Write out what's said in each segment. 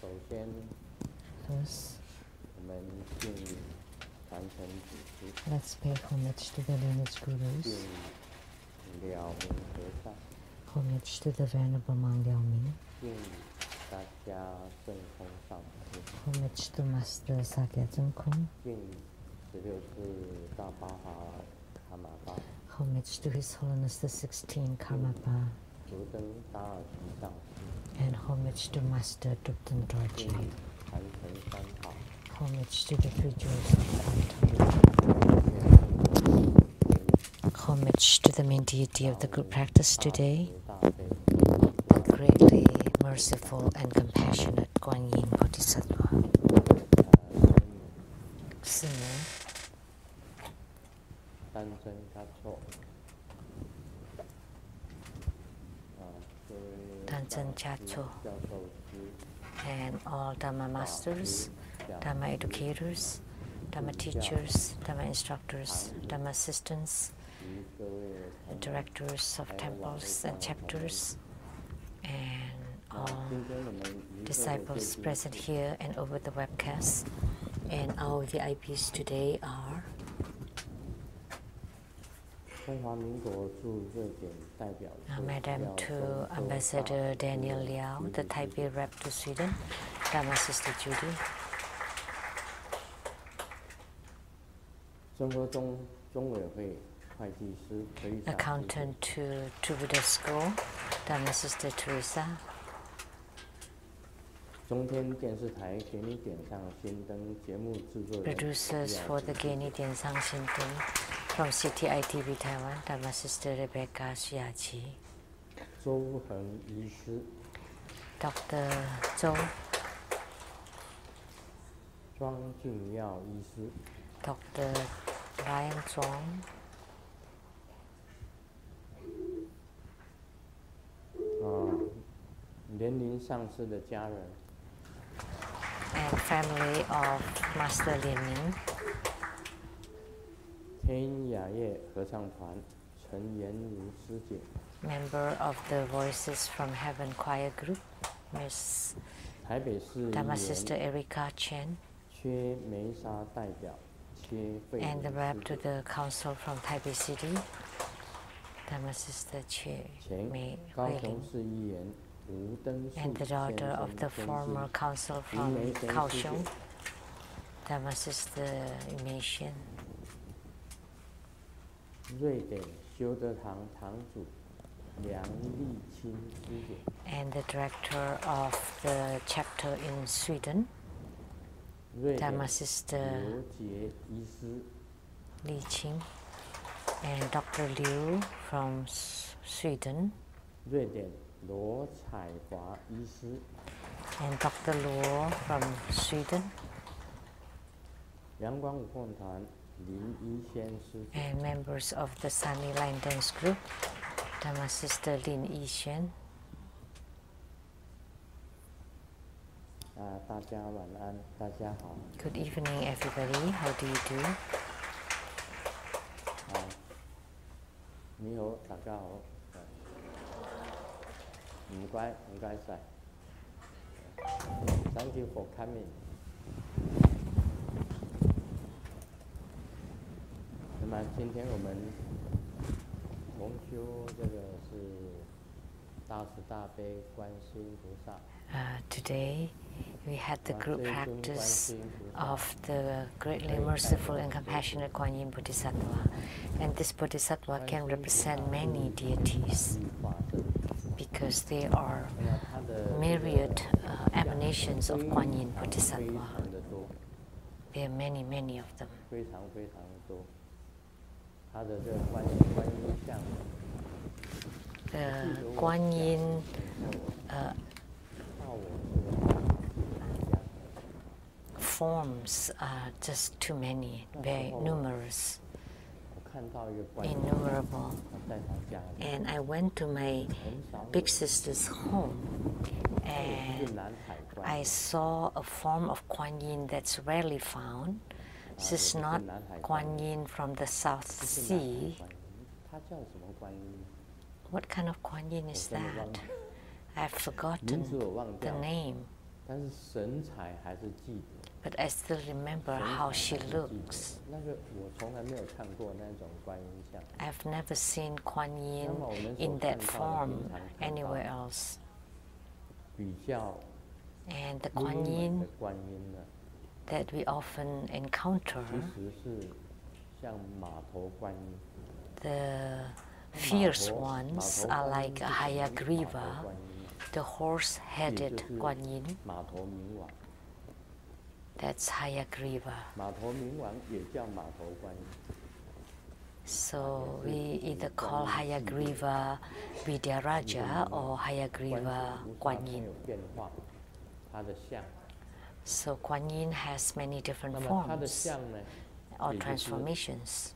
First, let's pay homage to the lineage gurus, homage to the Venerable Monk Liao Ming, homage to Master Sakya Zeng Kong, homage to His Holiness the 16th Karmapa, and homage to Master Drupten Dorje, homage to the three jewels of Kantong, homage to the main deity of the group practice today, the greatly merciful and compassionate Guan Yin Bodhisattva. Tanzhen Chacho and all Dhamma masters, Dhamma educators, Dhamma teachers, Dhamma instructors, Dhamma assistants, directors of temples and chapters, and all disciples present here and over the webcast. And our VIPs today are Madam to Ambassador Daniel Liao, the Taipei rep to Sweden, Dhamma Sister Judy, Accountant to Buddha School, Dhamma Sister Teresa, producers for the Geni Diansang Xinteng from CTI TV Taiwan, Dhamma Sister Rebecca Xiaqi, Dr. Zhou, Dr. Ryan Zhuang, and family of Master Lin Ning, member of the Voices from Heaven Choir Group, Miss Dhamma Sister Erica Chen, and the rep to the council from Taipei City, Dhamma Sister Che Mei Huiling, and the daughter of the former council from Kaohsiung, Dhamma Sister Mei Xian, and the director of the chapter in Sweden, Dhamma Sister Li Qing, and Dr. Liu from Sweden, and Dr. Luo from Sweden, and members of the Sunny Line Dance Group, Dhamma Sister Lin Yixuan. Good evening, everybody. How do you do? Thank you for coming. 那么今天我们蒙修这个是大慈大悲观世音菩萨。Today we had the group practice of the greatly merciful and compassionate Guan Yin Bodhisattva, and this Bodhisattva can represent many deities because they are myriad emanations of Guan Yin Bodhisattva. There are many, many of them. The Guan Yin forms are just too many, very numerous, innumerable. And I went to my big sister's home and I saw a form of Guan Yin that's rarely found. This is not Guan Yin from the South Sea. What kind of Guan Yin is that? I've forgotten the name. but I still remember how she looks. I've never seen Kuan Yin in that form anywhere else. And the Kuan Yin that we often encounter, the fierce ones are like Hayagriva, the horse-headed Kuan Yin. That's Hayagriva. So we either call Hayagriva Vidyaraja or Hayagriva Kuan Yin. So Kuan Yin has many different forms or transformations.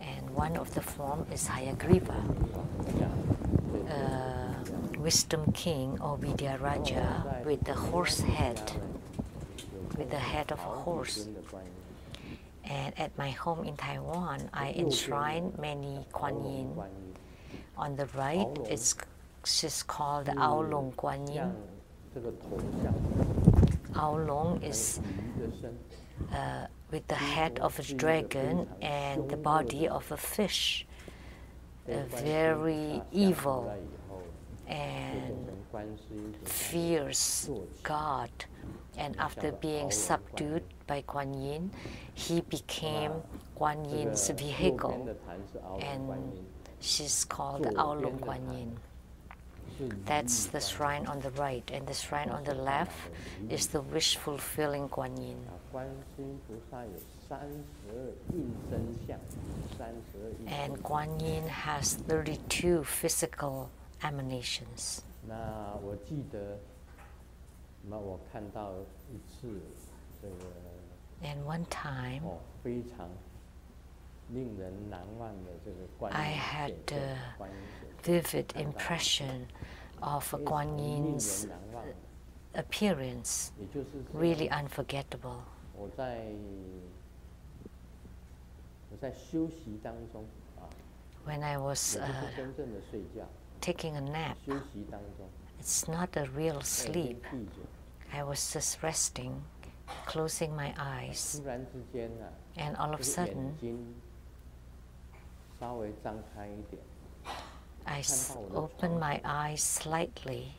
And one of the forms is Hayagriva, wisdom king or Vidyaraja with the horse head, with the head of a horse. And at my home in Taiwan, I enshrine many Kuan Yin. On the right, she's called Aolong Kuan Yin. Aolong is with the head of a dragon and the body of a fish, very evil and fierce god. And after being subdued by Kuan Yin, he became Kuan Yin's vehicle, and she's called Aolong Kuan Yin. That's the shrine on the right, and the shrine on the left is the wish-fulfilling Kuan Yin. And Kuan Yin has 32 physical emanations. And one time, I had a vivid impression of a Kuan Yin's appearance, really unforgettable. When I was taking a nap, it's not a real sleep. I was just resting, closing my eyes, and all of a sudden, I opened my eyes slightly,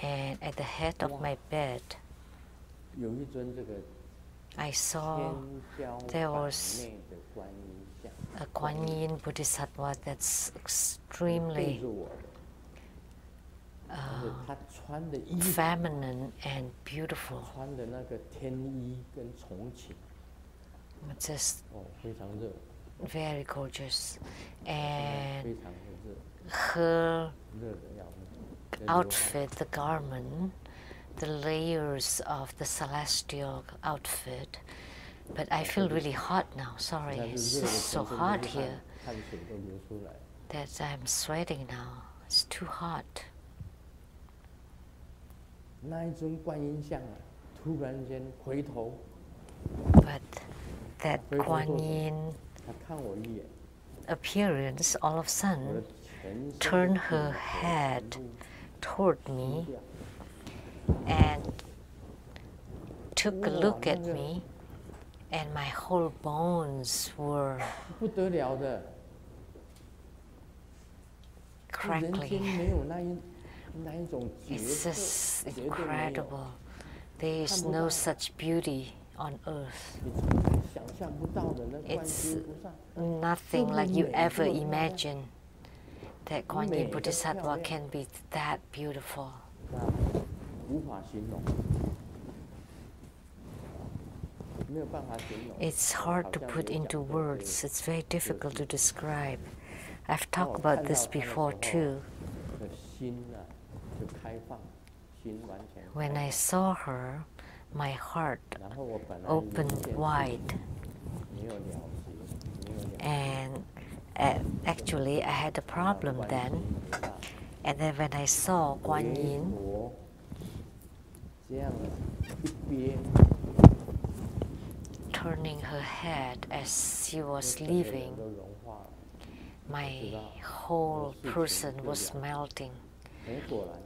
and at the head of my bed, I saw there was a Kuan Yin Bodhisattva that's extremely feminine and beautiful. Just very gorgeous. And her outfit, the garment, the layers of the celestial outfit. But I feel really hot now, sorry. It's just so hot here that I'm sweating now. It's too hot. But that Kuan Yin appearance all of a sudden turned her head toward me and took a look at me, and my whole bones were crackling. It's just incredible. There is no such beauty on earth. It's nothing like you ever imagine that Kuan Yin Bodhisattva can be that beautiful. It's hard to put into words. It's very difficult to describe. I've talked about this before too. When I saw her, my heart opened wide. And actually, I had a problem then. And then when I saw Kuan Yin turning her head as she was leaving, my whole person was melting.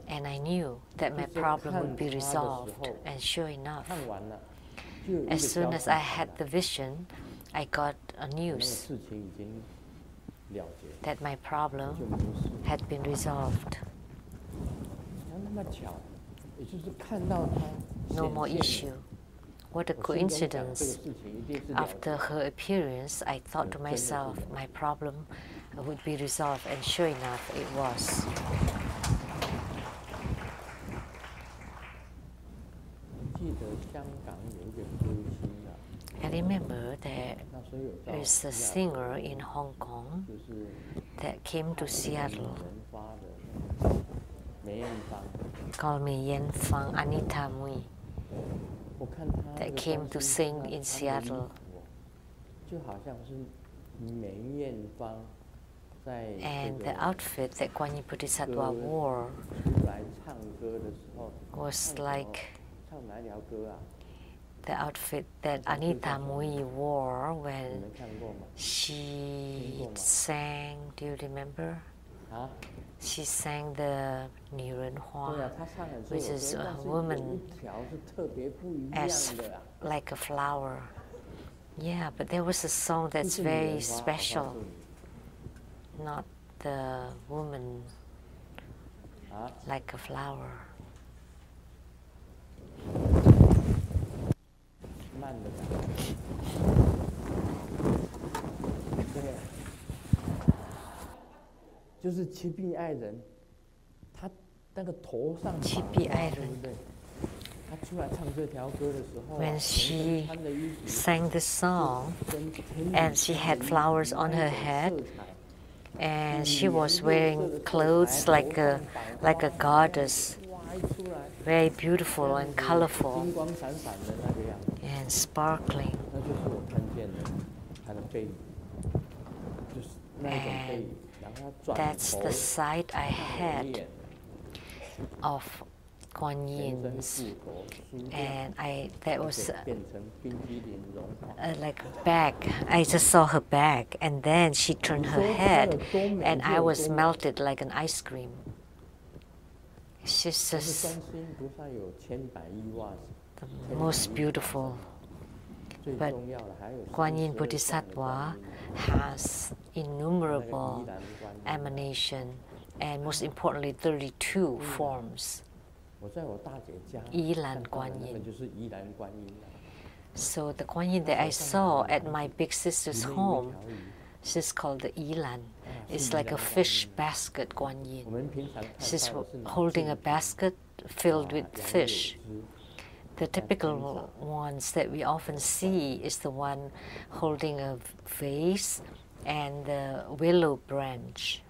And I knew that my problem would be resolved. And sure enough, as soon as I had the vision, I got a news that my problem had been resolved. No more issue. What a coincidence. After her appearance, I thought to myself, my problem would be resolved, and sure enough, it was. I remember there is a singer in Hong Kong that came to Seattle called Yen Fang Anita Mui, that came to sing in Seattle. And the outfit that Guan Yin Bodhisattva wore was like the outfit that Anita Mui wore when she sang, do you remember? She sang the Ni Ren Hua, which is a woman as like a flower. Yeah, but there was a song that's very special, not the woman like a flower. When she sang the song, and she had flowers on her head, and she was wearing clothes like a goddess, very beautiful and colorful and sparkling. And that's the sight I had of Guan Yin's, and that was like a bag. I just saw her bag, and then she turned her head, and I was melted like an ice cream. She's just the most beautiful. But Guan Yin Bodhisattva has innumerable emanation, and most importantly 32 forms. Yilan Guan Yin. So the Guan Yin that I saw at my big sister's home, she's called the Yilan. It's like a fish basket Guan Yin. She's holding a basket filled with fish. The typical ones that we often see is the one holding a vase and the willow branch.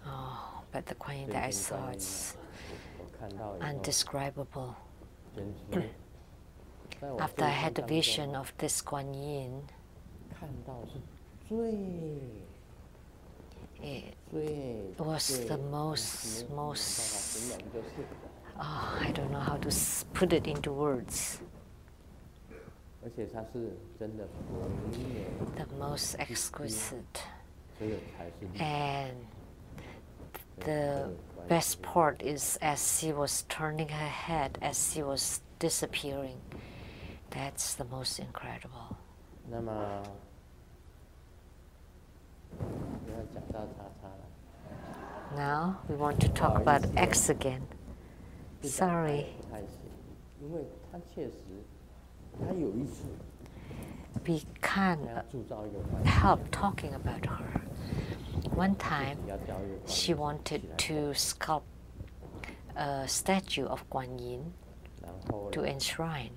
Oh, but the Guan Yin that I saw, it's undescribable. After I had the vision of this Guan Yin, it was the most I don't know how to put it into words. The most exquisite. And the best part is as she was turning her head, as she was disappearing. That's the most incredible. Now we want to talk about X again. Sorry. We can't help talking about her. One time, she wanted to sculpt a statue of Guan Yin to enshrine.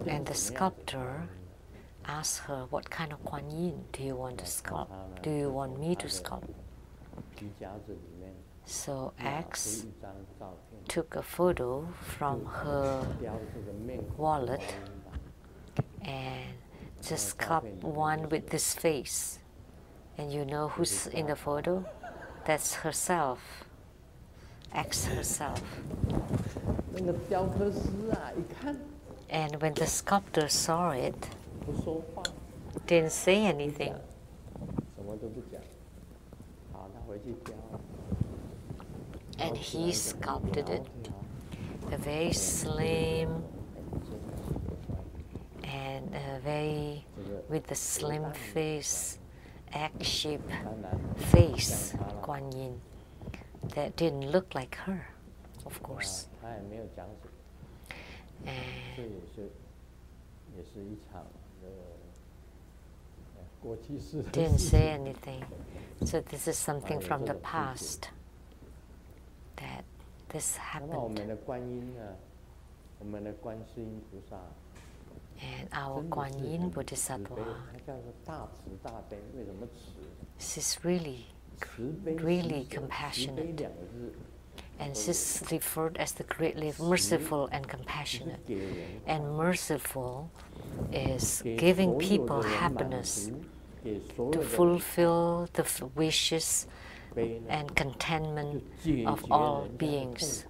And the sculptor asked her, what kind of Guan Yin do you want to sculpt? Do you want me to sculpt? So X took a photo from her wallet and just sculpt one with this face. And you know who's in the photo? That's herself, X herself. And when the sculptor saw it, didn't say anything. And he sculpted it, a very slim and with a slim face, egg-shaped face, Guan Yin, that didn't look like her, of course. And didn't say anything. So this is something from the past that this happened. And our Guan Yin Bodhisattva, she's really compassionate. And she's referred as the greatly merciful and compassionate. And merciful is giving people happiness, to fulfill the wishes and contentment of all beings.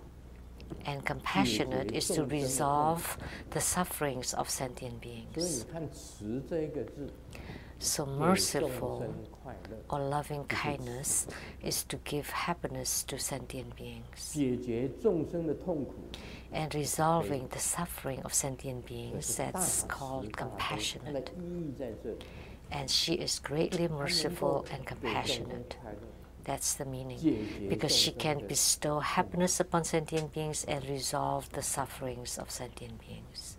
And compassionate is to resolve the sufferings of sentient beings. So merciful or loving kindness is to give happiness to sentient beings. And resolving the suffering of sentient beings, that's called compassionate. And she is greatly merciful and compassionate. That's the meaning. Because she can bestow happiness upon sentient beings and resolve the sufferings of sentient beings.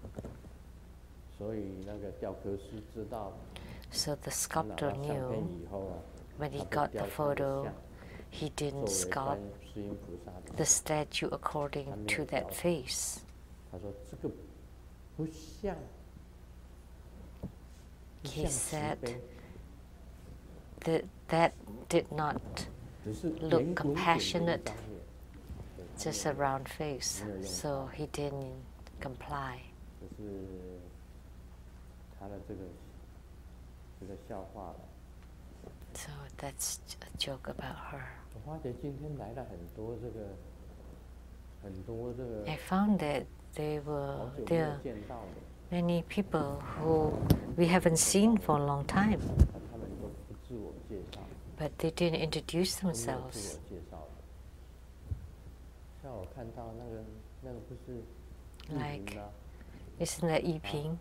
So the sculptor knew when he got the photo, he didn't sculpt the statue according to that face. He said that did not look compassionate, just a round face, so he didn't comply. So that's a joke about her. I found that there are many people who we haven't seen for a long time, but they didn't introduce themselves. Like, isn't that Yiping?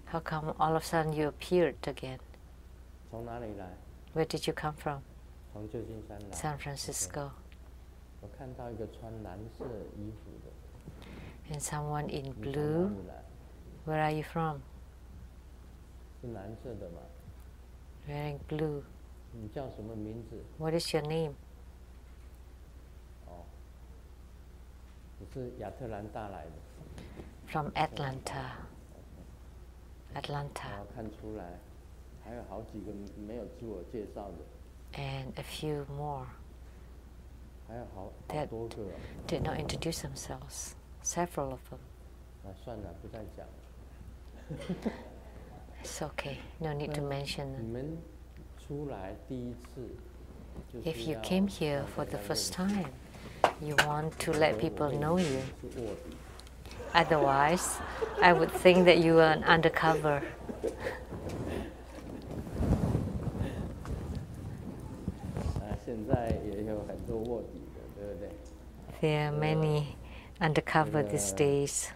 How come all of a sudden you appeared again? Where did you come from? San Francisco. And someone in blue? Where are you from? Wearing blue. What is your name? From Atlanta. And a few more that did not introduce themselves. Several of them. It's okay, no need to mention them. If you came here for the first time, you want to let people know you. Otherwise, I would think that you are an undercover. There are many undercover these days.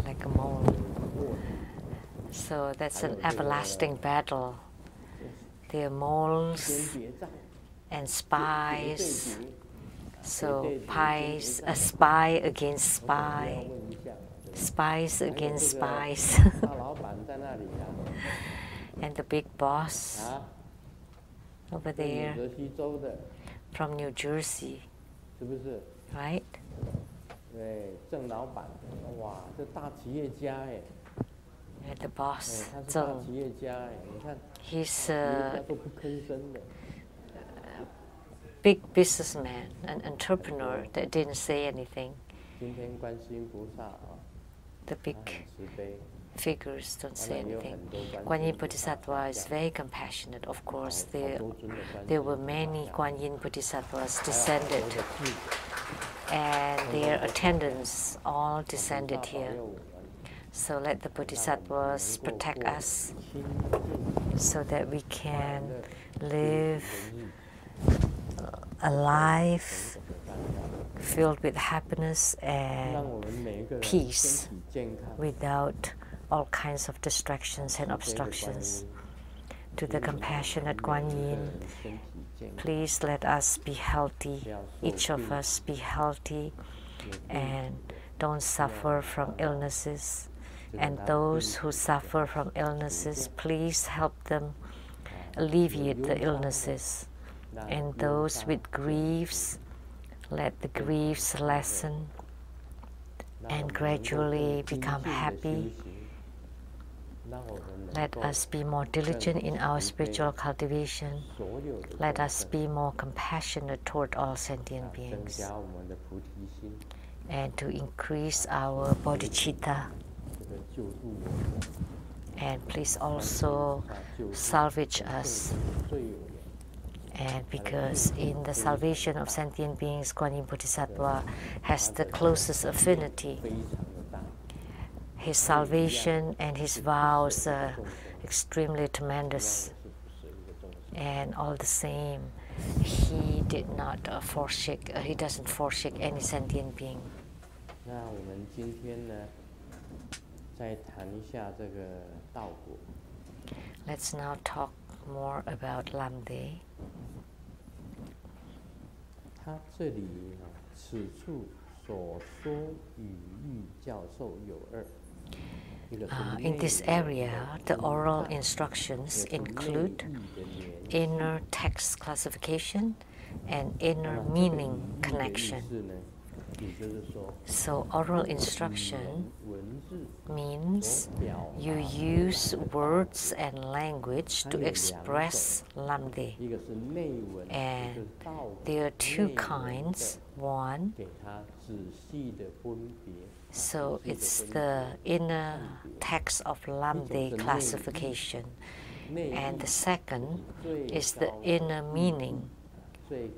Like a mole. So that's an everlasting battle. There are moles and spies. So a spy against spy. Spies against spies. And the big boss over there from New Jersey, right? Yeah, the boss, Zheng. He's a big businessman, an entrepreneur that didn't say anything. The big figures don't say anything. Guan Yin Bodhisattva is very compassionate. Of course, there were many Guan Yin Bodhisattvas descended, and their attendants all descended here. So let the Bodhisattvas protect us so that we can live a life filled with happiness and peace without all kinds of distractions and obstructions. To the compassionate Guan Yin, please let us be healthy, each of us be healthy and don't suffer from illnesses. And those who suffer from illnesses, please help them alleviate the illnesses. And those with griefs, let the griefs lessen and gradually become happy. Let us be more diligent in our spiritual cultivation. Let us be more compassionate toward all sentient beings and to increase our bodhicitta. And please also salvage us. And because in the salvation of sentient beings, Guan Yin Bodhisattva has the closest affinity. His salvation and his vows are extremely tremendous. And all the same, he did not he doesn't forsake any sentient being. Let's now talk more about Lamdre. In this area, the oral instructions include inner text classification and inner meaning connection. So oral instruction means you use words and language to express Lamdre. And there are two kinds. One, so it's the inner text of Lamdre classification. And the second is the inner meaning,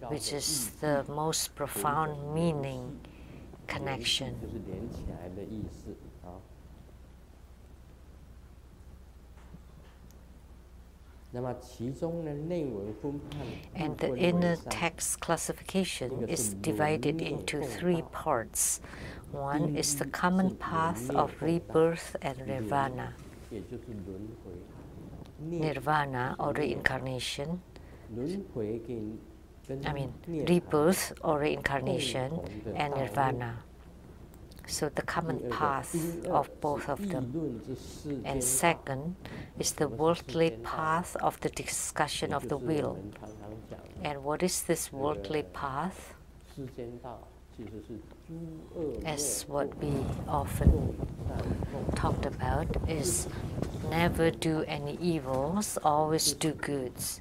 which is the most profound meaning connection. And the inner text classification is divided into three parts. One is the common path of rebirth and nirvana. Nirvana or reincarnation. Rebirth or reincarnation and nirvana. So the common path of both of them. And second is the worldly path of the discussion of the will. And what is this worldly path? As what we often talked about is never do any evils, always do goods.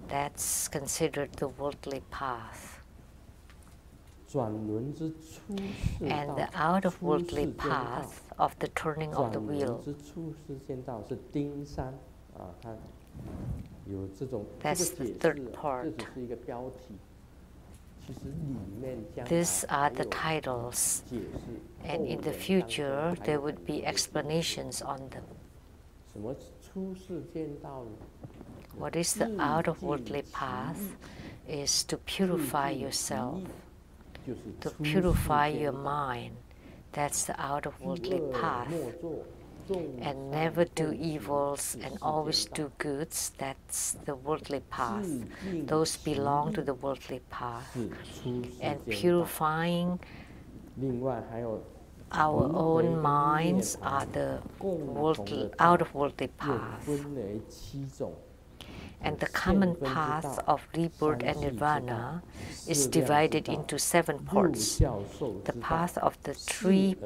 That's considered the worldly path. And the out of worldly path of the turning of the wheel. That's the third part. These are the titles, and in the future there would be explanations on them. What is the out of worldly path is to purify yourself, to purify your mind. That's the out of worldly path. And never do evils and always do goods. That's the worldly path. Those belong to the worldly path. And purifying our own minds are the out of worldly path. And the common path of rebirth and nirvana is divided into 7 parts. The path of the 3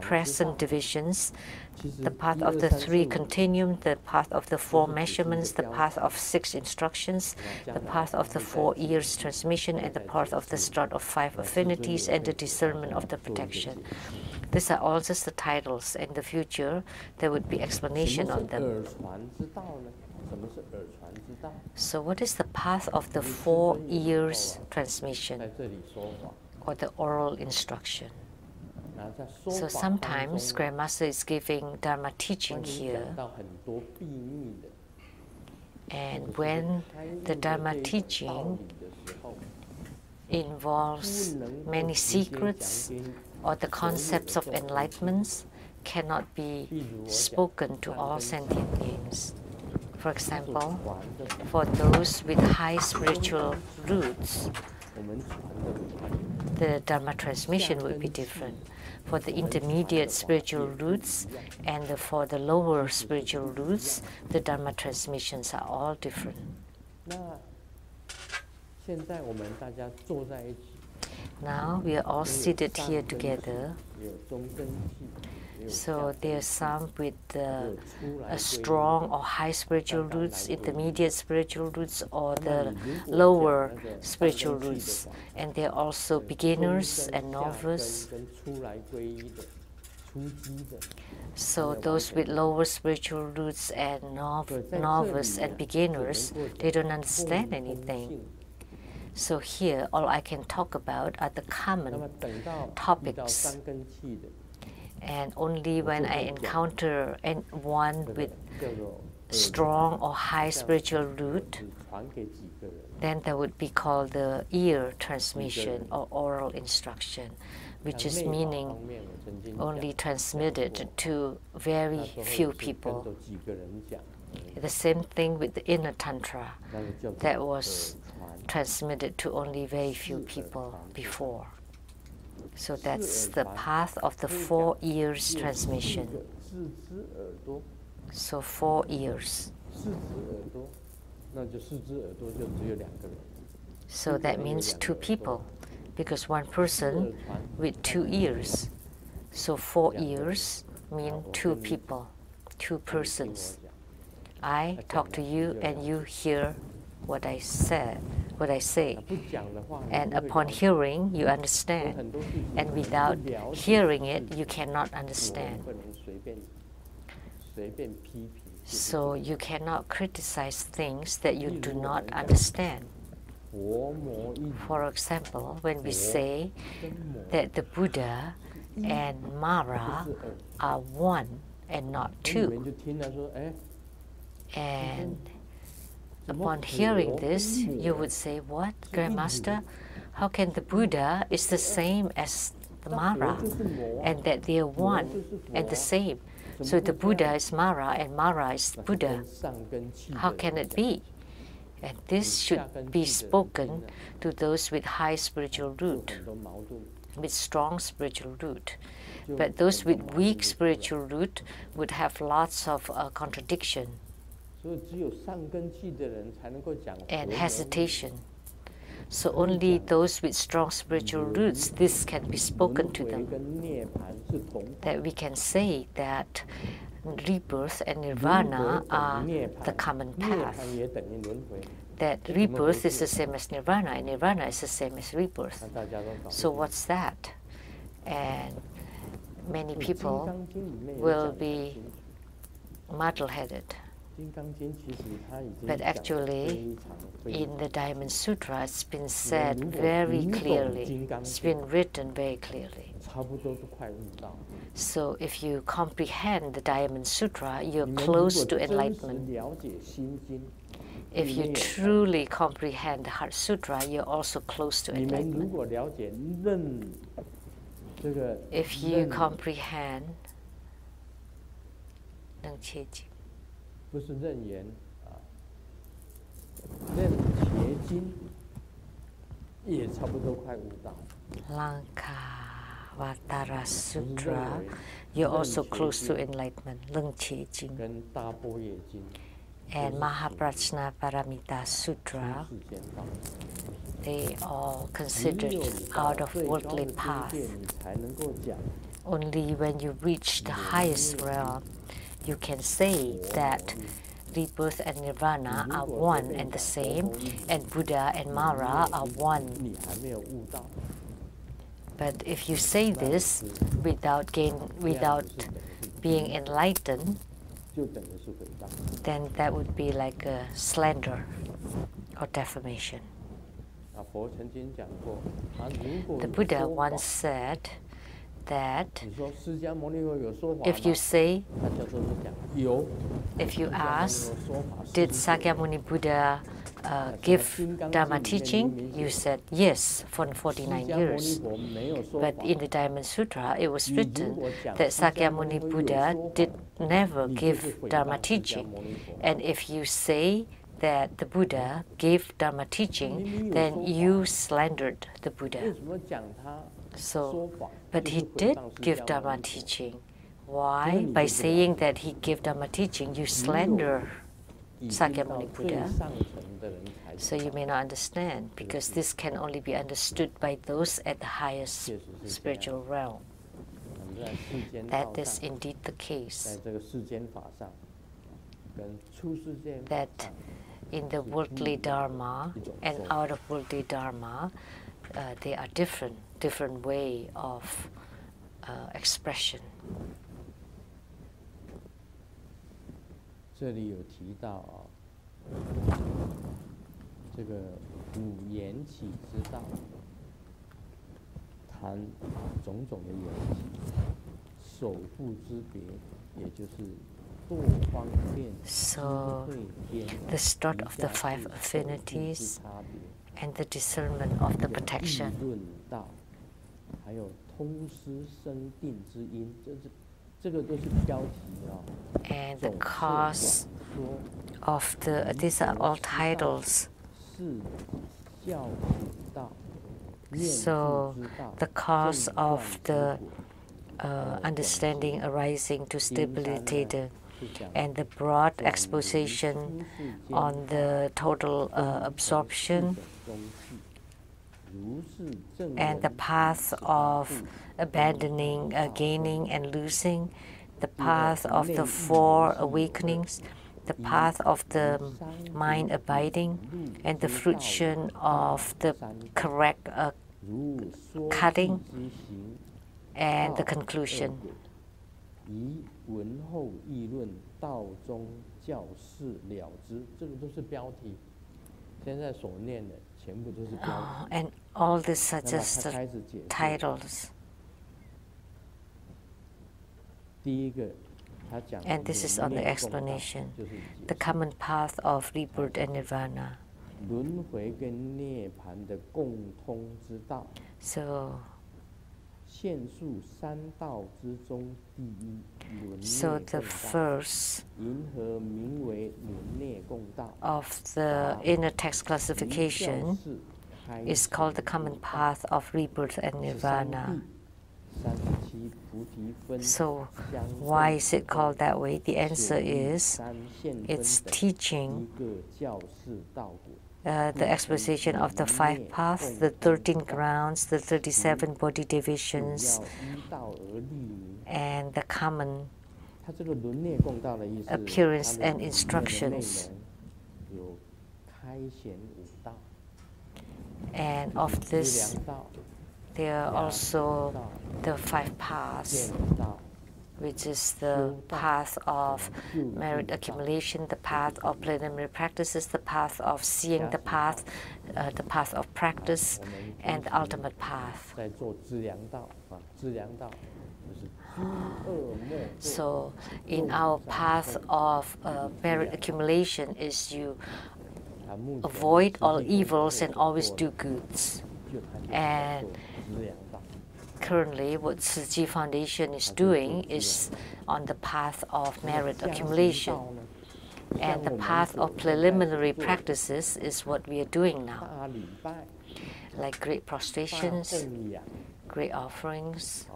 present divisions, the path of the 3 continuum, the path of the 4 measurements, the path of 6 instructions, the path of the 4 years transmission, and the path of the start of 5 affinities, and the discernment of the protection. These are all just the titles. In the future, there would be explanation on them. So what is the path of the 4 years transmission, or the oral instruction? So sometimes Grandmaster is giving Dharma teaching here, and when the Dharma teaching involves many secrets or the concepts of enlightenments cannot be spoken to all sentient beings. For example, for those with high spiritual roots, the Dharma transmission would be different. For the intermediate spiritual roots and for the lower spiritual roots, the Dharma transmissions are all different. Now we are all seated here together. So there are some with a strong or high spiritual roots, intermediate spiritual roots, or the lower spiritual roots. And there are also beginners and novice. So those with lower spiritual roots and novice and beginners, they don't understand anything. So here, all I can talk about are the common topics. And only when I encounter one with strong or high spiritual root, then that would be called the ear transmission or oral instruction, which is meaning only transmitted to very few people. The same thing with the inner tantra, that was transmitted to only very few people before. So that's the path of the 4 years transmission. So 4 years. So that means 2 people, because one person with 2 ears. So 4 ears mean 2 people, 2 persons. I talk to you and you hear what I say. And upon hearing, you understand. And without hearing it, you cannot understand. So you cannot criticize things that you do not understand. For example, when we say that the Buddha and Mara are one and not 2, and upon hearing this, you would say, what, Grandmaster? How can the Buddha is the same as the Mara, and that they are one and the same? So the Buddha is Mara and Mara is Buddha. How can it be? And this should be spoken to those with high spiritual root, with strong spiritual root. But those with weak spiritual root would have lots of contradiction and hesitation. So only those with strong spiritual roots, this can be spoken to them. That we can say that rebirth and nirvana are the common path. That rebirth is the same as nirvana, and nirvana is the same as rebirth. So what's that? And many people will be muddle-headed. But actually, in the Diamond Sutra, it's been said very clearly. It's been written very clearly. So if you comprehend the Diamond Sutra, you're close to enlightenment. If you truly comprehend the Heart Sutra, you're also close to enlightenment. If you comprehend 能切记 不是任言啊，任结经也差不多快悟道。Lankavatara Sutra, you're also close to enlightenment. 楞伽经 跟大般若经 and Mahaprajna Paramita Sutra, they all considered out of worldly path. Only when you reach the highest realm, you can say that rebirth and nirvana are one and the same, and Buddha and Mara are one. But if you say this without being enlightened, then that would be like a slander or defamation. The Buddha once said that if you ask, did Sakyamuni Buddha give Dharma teaching? You said yes, for 49 years. But in the Diamond Sutra, it was written that Sakyamuni Buddha did never give Dharma teaching. And if you say that the Buddha gave Dharma teaching, then you slandered the Buddha. So, but he did give Dharma teaching. Why? By saying that he gave Dharma teaching, you slander Sakyamuni Buddha. So you may not understand, because this can only be understood by those at the highest spiritual realm. That is indeed the case. That in the worldly Dharma and out of worldly Dharma, they are different way of expression. 这里有提到啊，这个五缘起之道，谈种种的缘起，首部之别，也就是多方便。So the start of the 5 affinities and the discernment of the protection. 论道，还有通师生定之因，这个都是标题啊。And the cause of these are all titles. So the cause of the understanding arising to stability, and the broad exposition on the total absorption, and the path of abandoning, gaining and losing, the path of the 4 awakenings, the path of the mind abiding, and the fruition of the correct cutting, and the conclusion. And all these are just the titles. And this is on the explanation, the common path of rebirth and nirvana. So the first of the inner text classification is called the common path of rebirth and nirvana. So why is it called that way? The answer is it's teaching the exposition of the 5 paths, the 13 grounds, the 37 body divisions, and the common appearance and instructions. And of this, there are also the 5 paths, which is the path of merit accumulation, the path of preliminary practices, the path of seeing the path of practice, and the ultimate path. So in our path of merit accumulation is you avoid all evils and always do goods. And currently, what Tzu Chi Foundation is doing is on the path of merit accumulation. And the path of preliminary practices is what we are doing now. Like great prostrations, great offerings,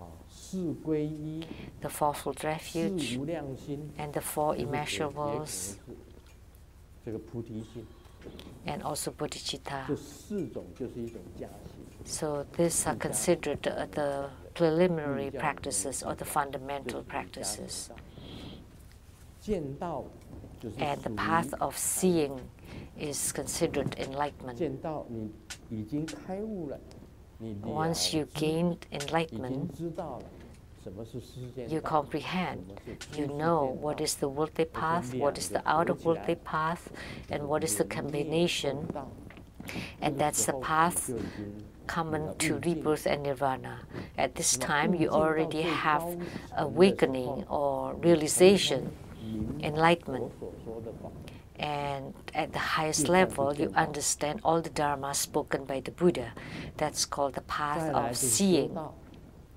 the 4-fold refuge, and the 4 immeasurables, and also bodhicitta. 这4种就是一种加行。 So these are considered the preliminary practices or the fundamental practices. 见道就是 And the path of seeing is considered enlightenment. 见到你已经开悟了，你 Once you gained 已经 enlightenment, 知道了什么是世间 you 道， comprehend, 什么是 you 出世 know 间 what 道 is the worldly path, what is the out of worldly path, and what is the combination, 道 and that's the path common to rebirth and nirvana. At this time, you already have awakening or realization, enlightenment. 所说的法， And at the highest level, you understand all the dharma spoken by the Buddha. That's called the 再 path 来 of 就是修 seeing 道，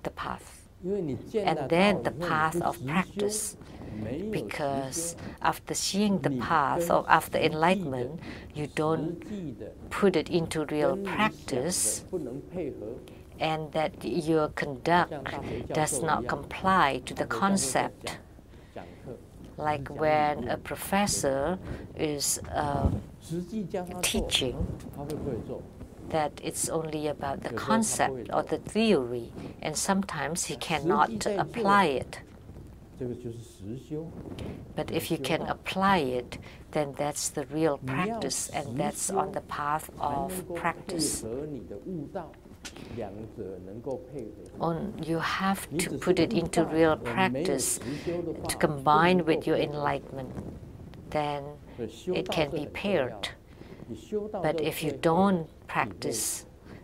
the path. 因为你见了 And 道 then 以 the 后你 path 不 of 实修 practice, 没有实 because 修 after seeing the 你 path 跟 or after 实际的 enlightenment, you 实 don't 际的 put it into real 跟你想 practice, 的不能配合， and that your conduct 像大学教 does 授 not 一样， comply to the 大学教授在 concept. 讲课， Like 讲 when 理 a 论 professor is 实际教他做， teaching, 他会不会做？ that it's only about the 有时候他不会 concept or 做。 the theory, and sometimes he 实际 cannot 在做。 apply it. 这个就是实修。 But if you 修 can 道 apply it, then that's the real 你要 practice, and 实 that's 修 on the path 才 of 能够配 practice. 合你的悟道，两者能够配合。 You have 你 to 只 put 是 it 悟 into 道， real 我没有 practice 实修的 to 话， combine 不能 with your 够配合。 enlightenment. Then 所以修 it 道 can 是 be 很重要 paired. 的。你修道 But 到 if you 最后 don't 你会 practice,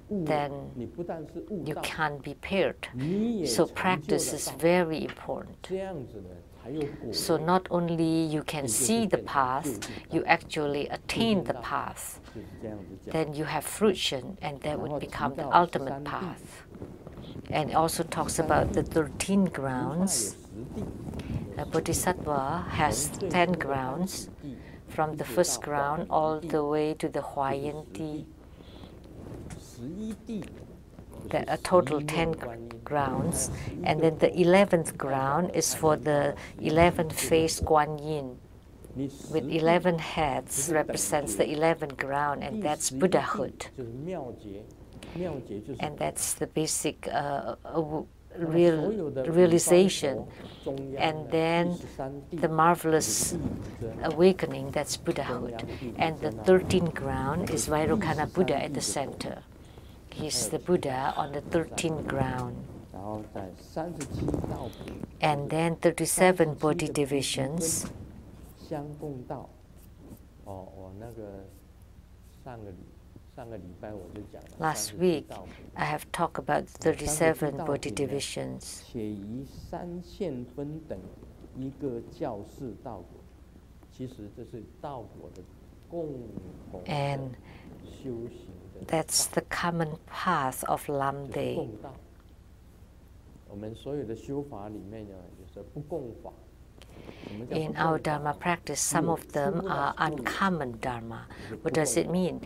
悟 then 你不但是悟 you 道， can't be paired. 你也 So 成就 practice 了 is 道。 very important. 这样子呢，才有果 So 位。 not only you can 也就是 see the 变成 path, 究竟 you 道。 actually 究 attain 竟 the 道 path. 就是这样子讲。 Then you have fruition, and that 然后 would 提 become the 到 ultimate 13地， path. And it also talks about the 13 菩萨有 grounds. 10地， A bodhisattva has 10 grounds, from the first ground all the way to the Huayan Ti. 11地 There are a total 10 grounds, and then the 11th ground is for the 11th-faced Guan Yin. 你 With 10地 11 heads represents the 11th ground, and 第 that's 11地 Buddhahood. 就是妙觉，妙觉就是 And that's the basic 那么所 real 有的 realization. 中央 And 呢 then 第13地 the marvelous 就是地无遮 awakening, that's Buddhahood. And the 13th ground is Vairocana Buddha at the center. He's the Buddha on the 13th ground. 然后在37道品 And then 37 Bodhi divisions. 相共道。哦，我那个上个礼拜我就讲了 Last 37 week, 道品 I have talked about 37 Bodhi divisions. 且以3线分等一个教士道果，其实这是道果的共同的 And 修行的 that's the common path of 就是 Lamdre. 共道。我们所有的修法里面呢，就是不共法。什么叫不 In 共 our 法 Dharma practice, some of them are uncommon Dharma. What does it mean?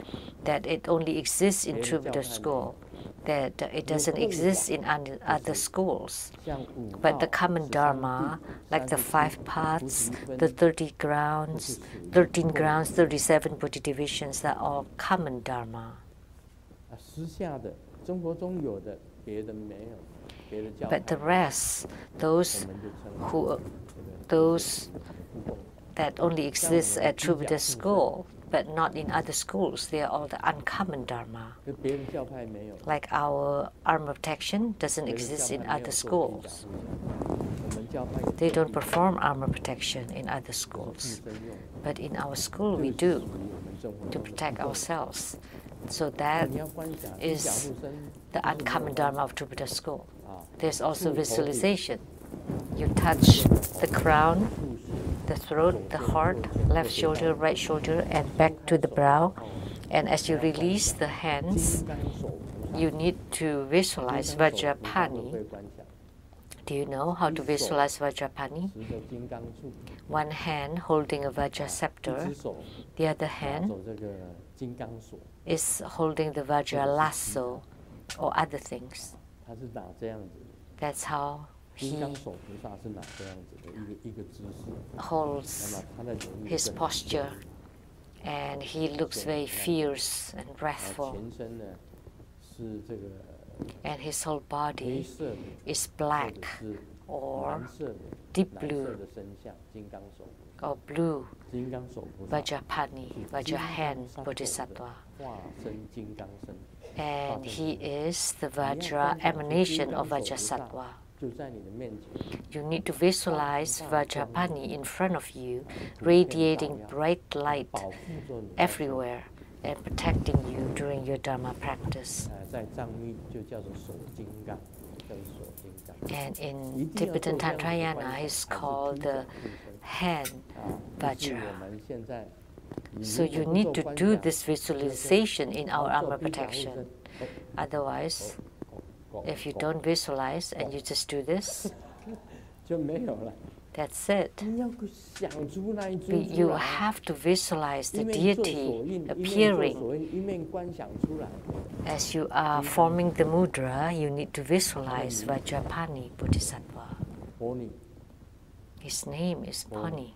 That it only exists in True Buddha school, that it doesn't exist in other schools. 像五 But the 道 common 13 Dharma, 地 like the 37 5 paths, 菩提分 the 30 grounds, 13 grounds, 37 Bodhi divisions, they're all common Dharma. 私下的生活中有的，别的没有，别的教 But the 派 rest, 我 those 们就称为 who 这个 those 不共。 that only exists at True Buddha school, but not in other schools, they are all the uncommon Dharma. 就别的教派没有， Like our armor protection doesn't 别的 exist 教 in 派没有 other 做地 schools. 甲我们教派有 They 做 don't 地甲 perform armor protection in other 是 schools. 自身用的， But in our school, 这 we 个是 do 属于我们生活 to 中的 protect 不共。 ourselves. So that 你要观想，地 is 甲护身 the 就是没有 uncommon 观 Dharma 想 of True Buddha school. 啊， There's also 触头顶 visualization. You touch the crown, 触须 the throat, the heart, left shoulder, right shoulder, and back to the brow. And as you release the 金 hands, 刚手菩萨 you need to visualize 金刚手菩萨都 Vajrapani. 会观想， Do you know how to visualize Vajrapani? 持着金刚杵， One hand holding a Vajra 一 scepter, 只手 the other 拿 hand 走这个金刚锁， is holding the Vajra lasso or other things. 他是拿这样子的。 That's how 金 he 刚手菩萨是拿这样子的一个姿势，那 holds 么他的人 his posture. And he looks very fierce and wrathful. And his whole body is black or deep blue or blue, Vajrapani, Vajrahan Bodhisattva. And he is the Vajra emanation of Vajrasattva. You need to visualize Vajrapani in front of you, radiating bright light everywhere and protecting you during your Dharma practice. And in Tibetan Tantrayana, it's called the hand Vajra. So you need to do this visualization in our armor protection. Otherwise, if you don't visualize and you just do this, that's it. You have to visualize the deity appearing. As you are forming the mudra, you need to visualize Vajrapani Bodhisattva. His name is Pani.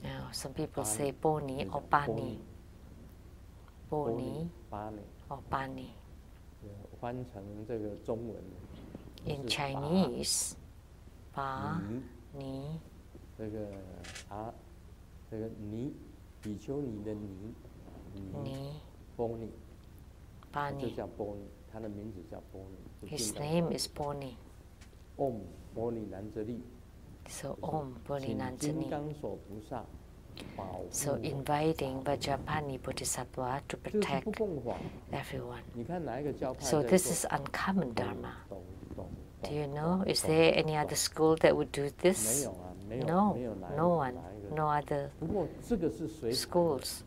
Now, some people say Poni or Pani. Poni or Pani. In Chinese, Pa, Ni. Ni. Pani. His name is Poni. So Om Poni Nanjani. So inviting Vajrapani Bodhisattva to protect everyone. So this is uncommon Dharma. Do you know? Is there any other school that would do this? No, no one, no other schools.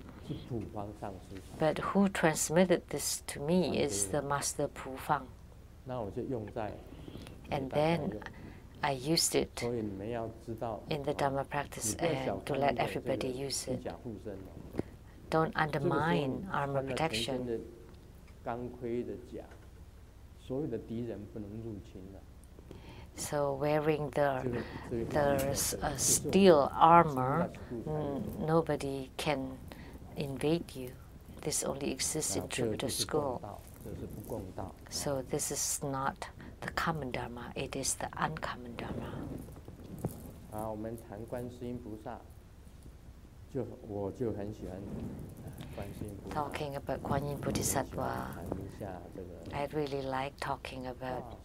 But who transmitted this to me is the Master Pu Fang. And then I used it in the Dharma practice and to let everybody use it. Don't undermine armor protection. So wearing the steel armor, nobody can invade you. This only exists in Jupiter school. So this is not the common Dharma, it is the uncommon Dharma. Talking about Kuan Yin Bodhisattva, I really like talking about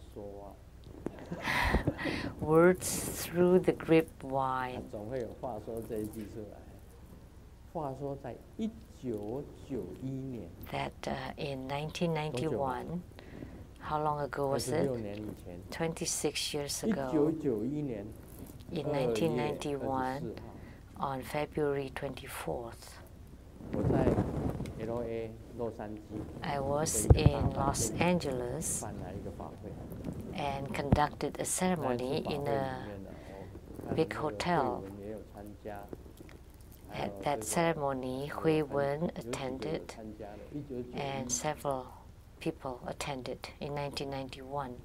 words through the grapevine. That in 1991, how long ago was it? 26 years ago. In 1991, on February 24th, I was in Los Angeles and conducted a ceremony in a big hotel. At that ceremony, Hui Wen attended and several people attended in 1991.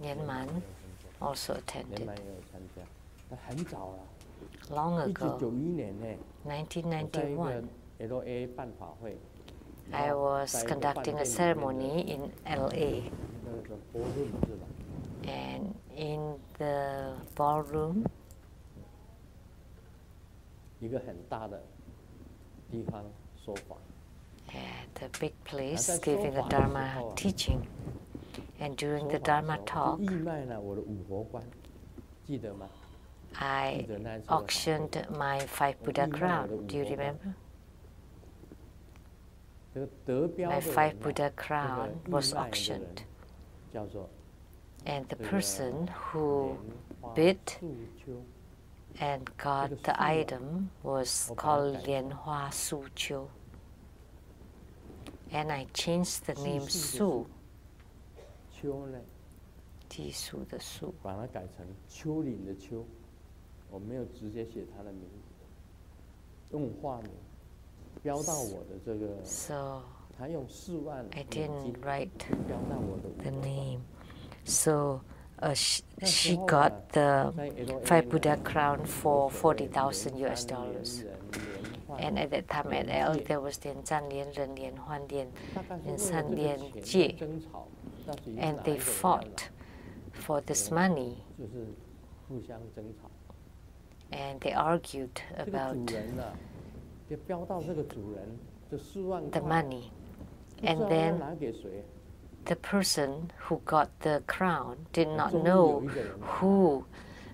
Yen Man also attended. Long ago, 1991, I was conducting a ceremony in LA. And in the ballroom, at a big place giving the Dharma teaching. And during the Dharma talk, I auctioned my 5 Buddha crown. Do you remember? My 5 Buddha crown was auctioned. And the person who bid and got the item was called Lian Hua Su Qiu. And I changed the name Su. Ji Su the Su. So I didn't write the name. So she got the 5 Buddha crown for $40,000. And at that time at LA there was Lian Zhan, Lian Ren, Lian Huan, Lian San, Lian Jie. And they fought for this money. And they argued about the money. And then the person who got the crown did not know who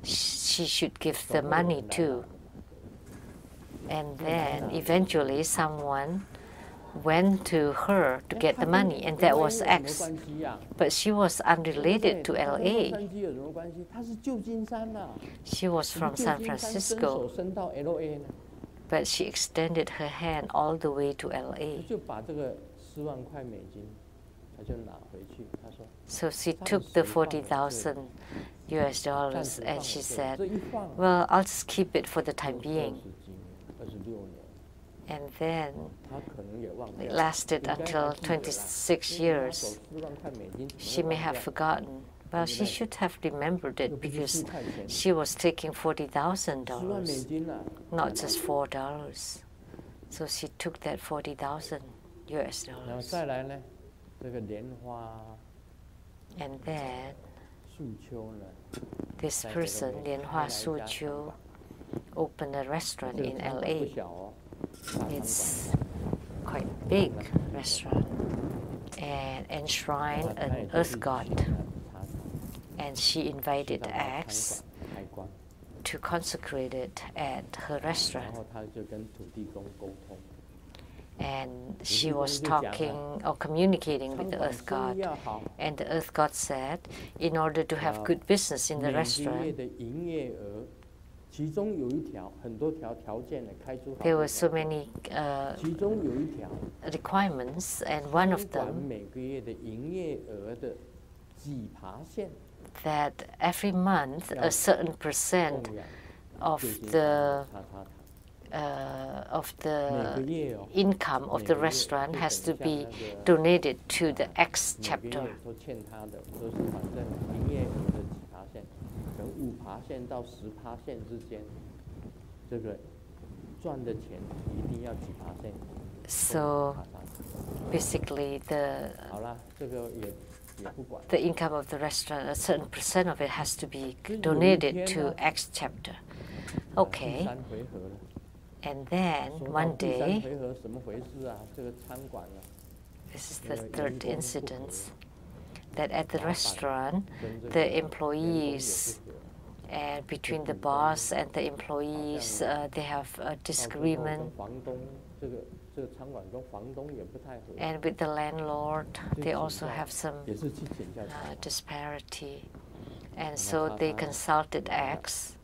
she should give the money to. And then eventually someone went to her to get the money, and that was X. But she was unrelated to LA. She was from San Francisco, but she extended her hand all the way to LA. So she took the $40,000 and she said, well, I'll just keep it for the time being. And then it lasted until 26 years. She may have forgotten. Well, she should have remembered it because she was taking $40,000, not just $4. So she took that $40,000. And then this person, Lian Hua Su Qiu, opened a restaurant in LA. It's quite big restaurant and enshrined an earth god. And she invited X to consecrate it at her restaurant. And she was talking or communicating with the earth god. And the earth god said, in order to have good business in the restaurant, there were so many requirements, and one of them that every month a certain percent of the income of the restaurant has to be donated to the X chapter. So basically the income of the restaurant, a certain percent of it has to be donated to X chapter. Okay. And then one day, this is the third incident, that at the restaurant, the employees, and between the boss and the employees, they have a disagreement. And with the landlord, they also have some disparity. And so they consulted X,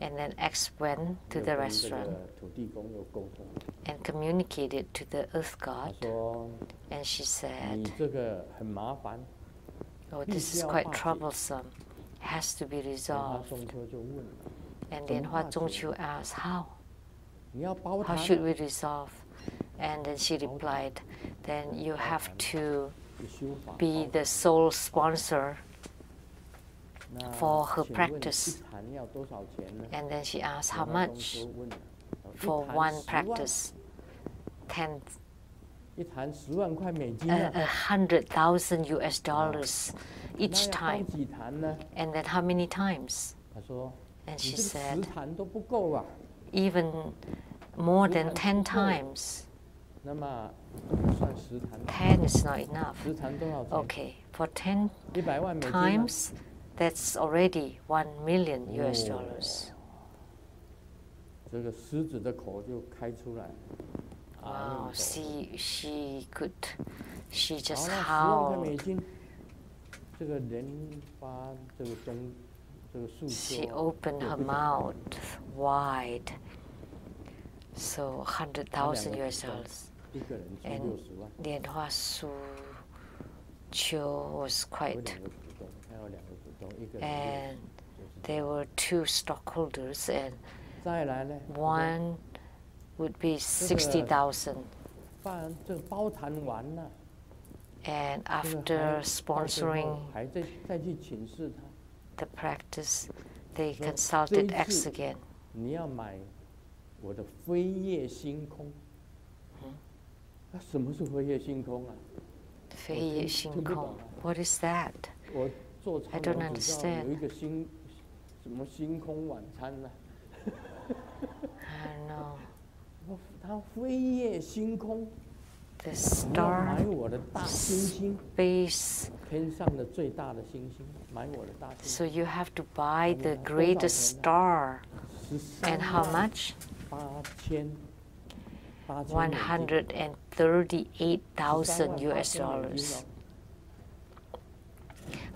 and then X went to the restaurant and communicated to the earth god. And she said, oh, this is quite troublesome. It has to be resolved. And then Hua Zongqiu asked, how? How should we resolve? And then she replied, then you have to be the sole sponsor for her practice. And then she asked, how much for one practice? $100,000 each time. And then how many times? And she said, even more than 10 times. 10 is not enough. Okay, for 10 times, that's already $1 million. Wow, she just howled. She opened her mouth wide. So $100,000. And Lian Hua Su Qiu was quite, and there were 2 stockholders, and one would be 60,000. And after sponsoring the practice, they consulted X again. 你要买我的飞叶星空。什么是飞叶星空啊？飞叶星空 What is that? 我做 I don't understand. 有一个什么星空晚餐呢、I don't know. 它飞叶星空。The star 买我的大星星 space. 天上的最大的星星，买我的大星星。So you have to buy the greatest star. And how much? 138,000 US dollars.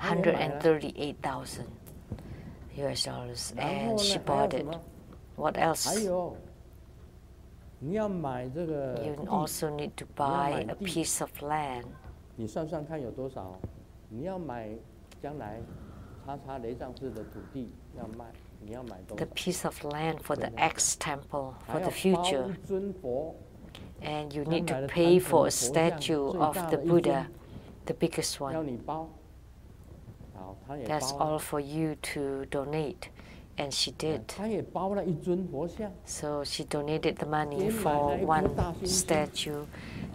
138,000 US dollars. And she bought it. What else? 还有，你要买这个 You also need to buy a piece of land. 你算算看有多少？你要买将来叉叉雷藏寺的土地要卖，你要买多少 The piece of land for the X temple for the future. 一尊佛 And you need to pay for a statue of the Buddha, the biggest 要 one. 你包。好，他也 That's 包 all for you to donate. And she did. 他也包了一尊佛像。 So she donated the money for one statue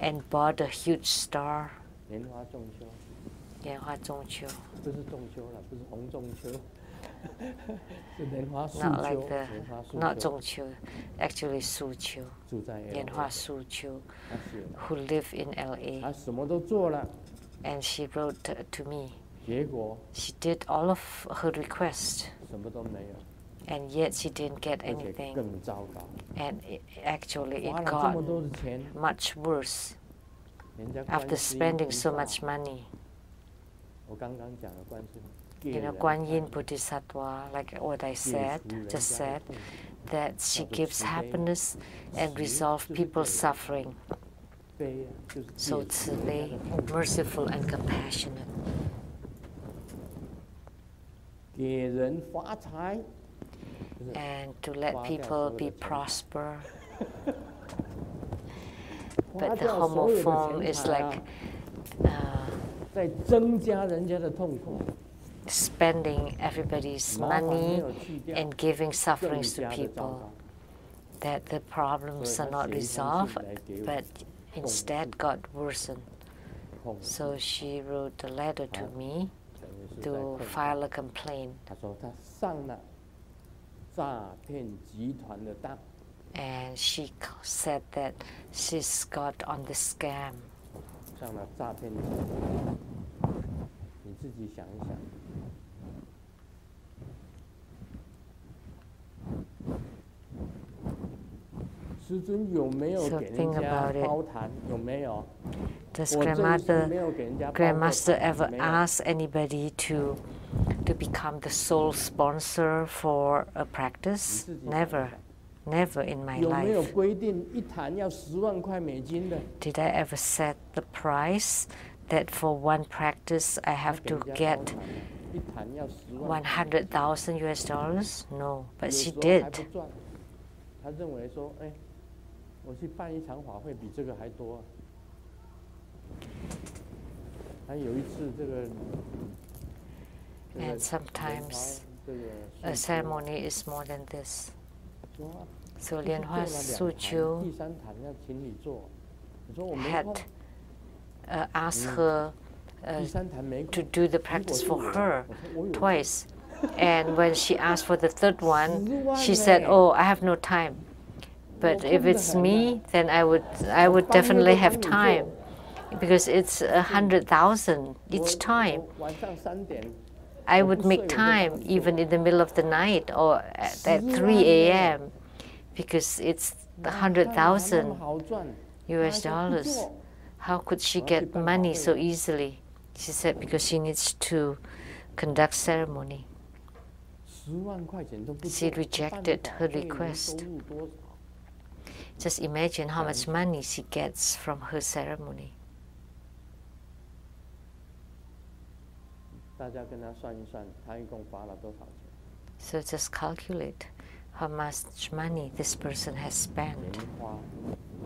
and bought a huge star. 莲花中秋，莲花中秋. 不是中秋了，不是红中秋，是莲花素 Not 秋， like the, 莲花素 not 秋。 Zhongqiu, actually Su Qiu. 住在 LA 莲花素秋, 他写了， who live in LA. 他什么都做了， And she wrote to me. 结果 She did all of her requests. 什么都没有， And yet she didn't get 而且 anything. 更糟糕， And actually 花 it 了这 got 么多的钱， much worse 人家 after 观世音 spending 菩 so 萨 much money. 我刚刚讲的观世音， You 借 know, 人 Guanyin 看 Bodhisattva, like what I 借 said, 除人 just 家的 said, 痛苦 that she 叫做 gives 慈悲 happiness and 慈 resolve 就是 people's 给 suffering. 悲啊，就是 So 借除人家 Tzilei, 的痛苦， merciful and compassionate. 给人发财， And to let people be prosper. 花 But the 掉所有的 homophone 钱 is 财 like 啊，在增加人家的痛苦， spending everybody's 麻烦没 money 有去掉， and giving 更 sufferings to 加的糟 people. 糕。 That the problems 所 are 以他 not 写一封 resolved, 信来给我 but instead got worsened. 痛苦 So she wrote a letter to me 等于是在 to 控告 file a complaint. 他说他上了诈骗集团的当， And she said that she's got on the scam. 上了诈骗集团。你自己想一想，师尊有没有 So 给人 think 家 about it. 包谈？有没有？ Does 我这一生没 Grandmaster 有给人家包过 Grandmaster 谈 ever 没有 ask anybody to become the sole sponsor for a 你 practice? 自己想一 Never, 想 never in my 有没有 life 规定一坛要10万块美金的？ did I ever set the price that for one practice I 他 have 给 to 人家包 get 谈啊一坛要10万块。 100,000 US dollars? No, 有 but 时 she 候还 did. 不赚，他认为说，哎，我去办一场法会比这个还多啊。还有一次这个 And sometimes 这个 a 素秋 ceremony is more than this. 说啊 So 我去 Lianhua 做了2 Su 坛 Qiu 第3坛要请你做，我说我没 had 空， asked her 第3坛没 to 空。 do the 如果 practice 是 for 我， her 我说我有空 twice. And when she asked for the third one, 10万 she said, 呢 "Oh, I have no time." But if it's me, then I would definitely have time, because it's 100,000 each time. 我晚上3点， I would make time even in the middle of the night or at 3 a.m. because it's 100,000 US dollars. How could she get money so easily? She said because she needs to conduct ceremony. 10万块钱都不 She 做 rejected 办 her 法会能 request. 收入多少？ Just imagine how much money she gets from her ceremony. 大家跟他算一算，他一共花了多少钱？ So just calculate how much money this person has spent. 莲花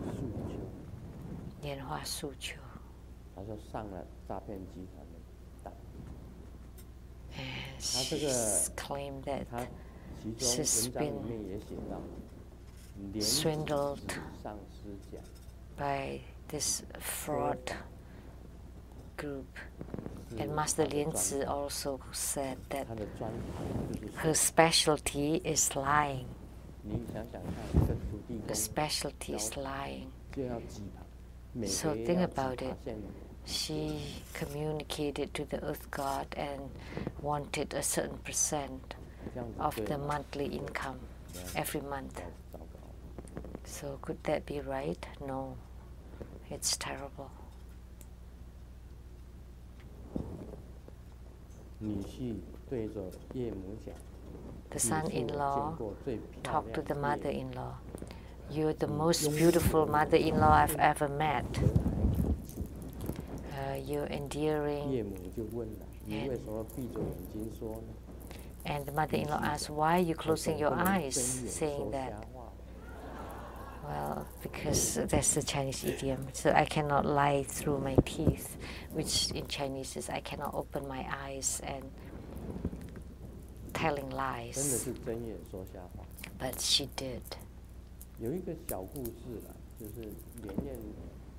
素秋，莲花素秋. 他说上了诈骗集团的当。 And She's claimed that she's been swindled by this fraud group. And Master Lien Tze also said that her specialty is lying. The specialty is lying. So think about it. She communicated to the Earth God and wanted a certain percent of the monthly income every month. So could that be right? No. It's terrible. The son-in-law talked to the mother-in-law. You're the most beautiful mother-in-law I've ever met. You're endearing. And the mother-in-law asked, why are you closing your eyes, saying that? Well, because that's the Chinese idiom. So I cannot lie through my teeth, which in Chinese is I cannot open my eyes and telling lies. But she did.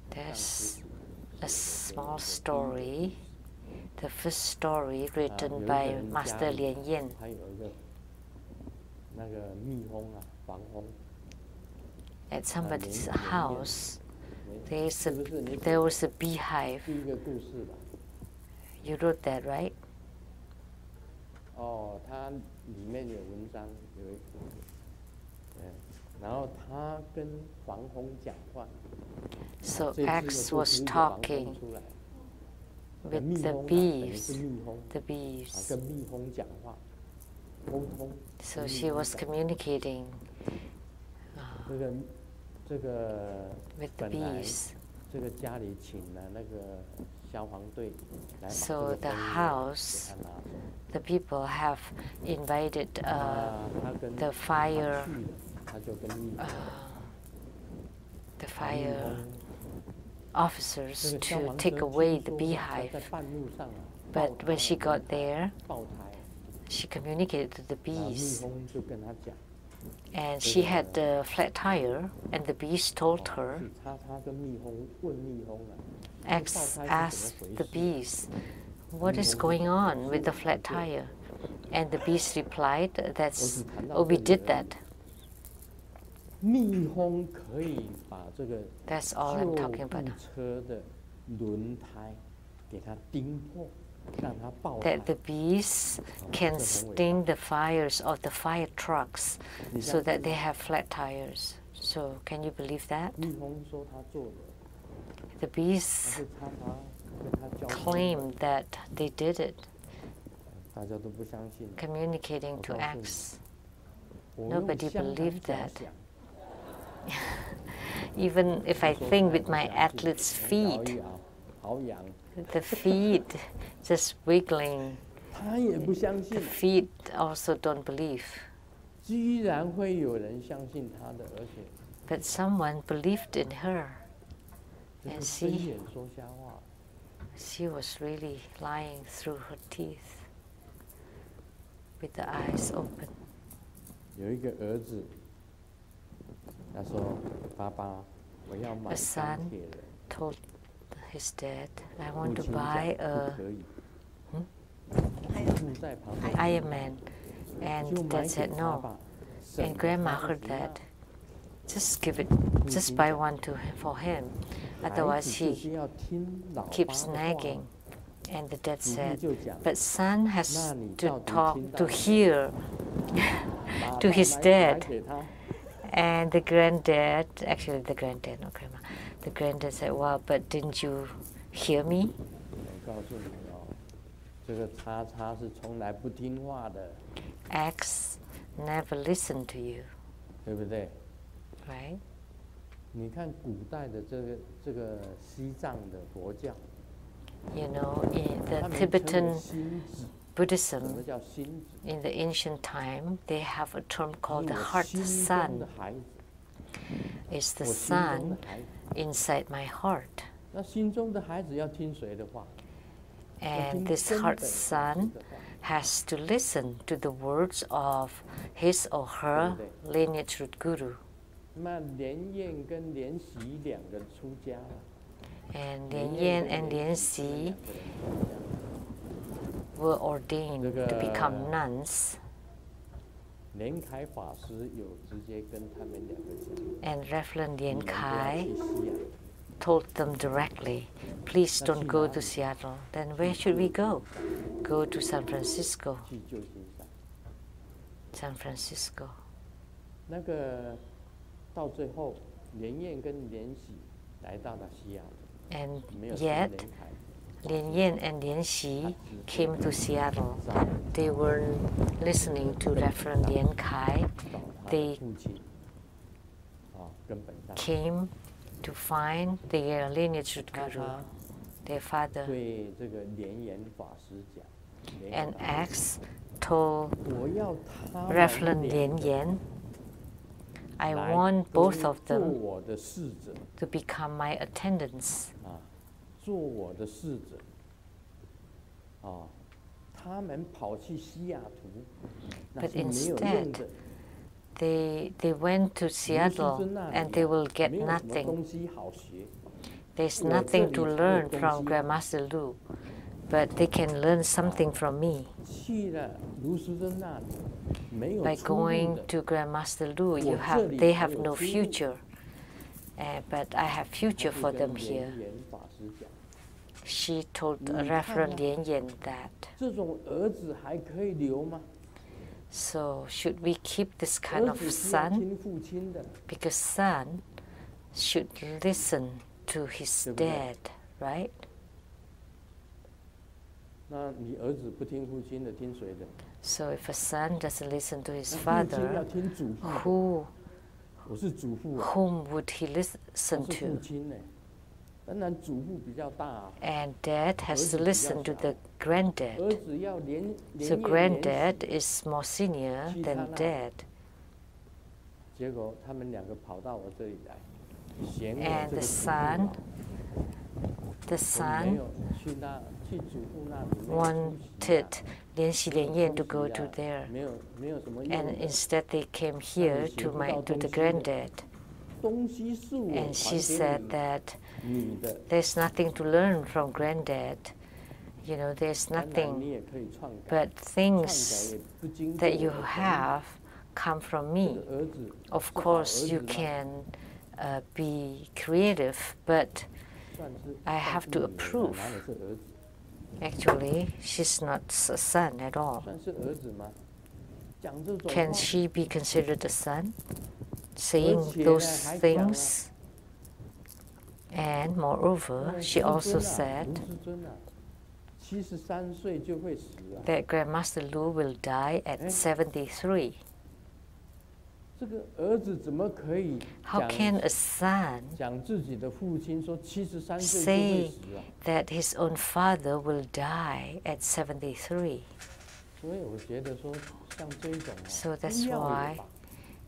There's a small story, the first story written by Master Sheng-Yen. At somebody's house, there was a beehive. You wrote that, right? So X was talking with the bees. So she was communicating with the bees. So the house, the people have invited the fire officers to take away the beehive. But when she got there, she communicated to the bees. And she had a flat tire, and the bees told her. X asked the bees, what is going on with the flat tire? And the bees replied, we did that. That's all I'm talking about. That the bees can sting the fires of the fire trucks so that they have flat tires. So can you believe that? The bees claim that they did it, communicating to X. Nobody believed that. Even if I think with my athlete's feet, the feet just wiggling, the feet also don't believe. But someone believed in her. And see, she was really lying through her teeth with the eyes open. A son told his dad, I want to buy a Iron Man. And dad said no. And grandma heard that. Just give it, just buy one for him. Otherwise he keeps nagging. And the dad said, but son has to talk, to hear to his dad. And the granddad, actually the granddad, not grandma, the granddad said, well, but didn't you hear me? X never listened to you. Right? You know, in the Tibetan Buddhism, in the ancient time, they have a term called the heart sun. It's the sun inside my heart. And this heart son has to listen to the words of his or her lineage root guru. And Lian Yen and Lian Xi were ordained to become nuns. And Reverend Lien Kai told them directly, please don't go to Seattle. Then where should we go? Go to San Francisco. San Francisco. And yet, Lien Yen and Lien Xi came to Seattle. They were listening to Reverend Lien Kai. They came to find their lineage root guru, their father, and told Reverend Lien Yen, I want both of them to become my attendants. But instead, they went to Seattle and they will get nothing. There's nothing to learn from Grandmaster Lu, but they can learn something from me. By going to Grandmaster Lu, they have no future, but I have future for them here. She told Reverend Lien Yen that. So should we keep this kind of son? Because son should listen to his dad, right? So if a son doesn't listen to his father, whom would he listen to? And dad has to listen to the granddad. So granddad is more senior than dad. And the son wanted Lien Xi Lien Yen to go to there. And instead they came here to the granddad. And she said that there's nothing to learn from granddad. You know, there's nothing but things that you have come from me. Of course, you can be creative, but I have to approve. Actually, she's not a son at all. Can she be considered a son? Saying those things? And moreover, she also said that Grandmaster Lu will die at 73. How can a son say that his own father will die at 73? So that's why